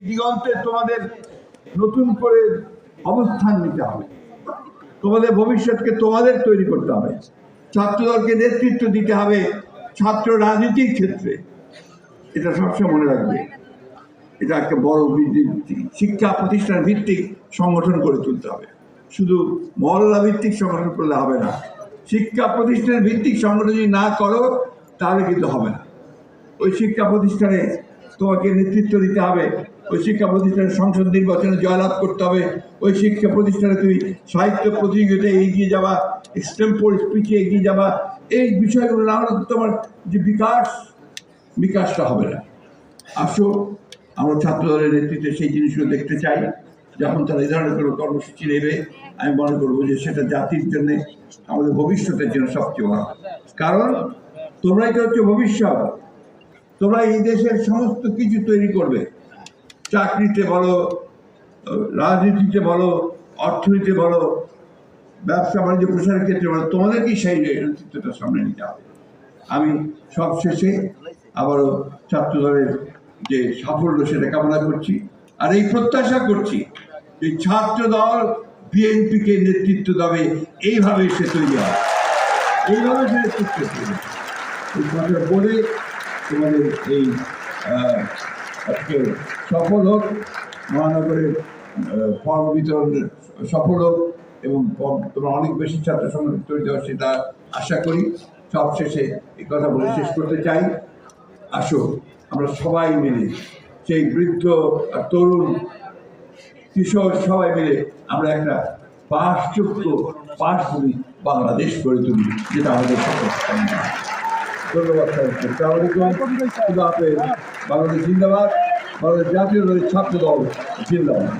দিগন্তে তোমাদের নতুন করে অবস্থান নিতে হবে, তোমাদের ভবিষ্যৎকে তোমাদের তৈরি করতে হবে, ছাত্রদলকে নেতৃত্ব দিতে হবে ছাত্র রাজনীতির ক্ষেত্রে। এটা সবসময় মনে রাখবে, এটা একটা বড় শিক্ষা প্রতিষ্ঠান ভিত্তিক সংগঠন করে তুলতে হবে। শুধু মহল্লা ভিত্তিক সংগঠন করলে হবে না, শিক্ষা প্রতিষ্ঠান ভিত্তিক সংগঠন যদি না করো তাহলে কিন্তু হবে না। ওই শিক্ষা প্রতিষ্ঠানে তোমাকে নেতৃত্ব দিতে হবে, ওই শিক্ষা প্রতিষ্ঠানের সংসদ নির্বাচনে জয়লাভ করতে হবে, ওই শিক্ষা প্রতিষ্ঠানে তুমি সাহিত্য প্রতিযোগিতায় এগিয়ে যাবা, এক্সটেম্পোর স্পিচে এগিয়ে যাবা। এই বিষয়গুলো না হলে তোমার যে বিকাশটা হবে না। আসো, আমরা ছাত্র দলের নেতৃত্বে সেই জিনিসগুলো দেখতে চাই। যখন তারা এই ধরনের কোনো কর্মসূচি নেবে, আমি মনে করবো যে সেটা জাতির জন্য, আমাদের ভবিষ্যতের জন্য সবচেয়ে বড়। কারণ তোমরাই তো হচ্ছে ভবিষ্যৎ, তোমরা এই দেশের সমস্ত কিছু তৈরি করবে। চাকরিতে বলো, রাজনীতিতে বলো, অর্থনীতিতে বলো, ব্যবসা বাণিজ্য প্রসারের ক্ষেত্রে বলো, তোমাদেরকেই সেই নেতৃত্বটা সামনে নিতে হবে। আমি সবশেষে আবারও ছাত্র দলের যে সাফল্য সেটা কামনা করছি, আর এই প্রত্যাশা করছি যে ছাত্র দল বিএনপিকে নেতৃত্ব দেবে, এইভাবে সে তৈরি হবে, এইভাবে সে নেতৃত্ব দেবে। এই কথা বলে তোমাদের এই আজকে সফল হোক, মহানগরের ফর্ম বিতরণ সফল হোক এবং তোমরা অনেক বেশি ছাত্র সংগঠন তৈরি দেওয়া সেটা আশা করি। সবশেষে এই কথা বলে শেষ করতে চাই, আসো আমরা সবাই মিলে, সেই বৃদ্ধ আর তরুণ কিশোর সবাই মিলে আমরা একটা বাসযোগ্য বাসভূমি বাংলাদেশ গড়ে তুলি, যেটা আমাদের সকল। ধন্যবাদ সবাইকে। বাংলাদেশ জিন্দাবাদ, বাংলাদেশ জাতীয় দলের ছাত্র দল জিন্দাবাদ।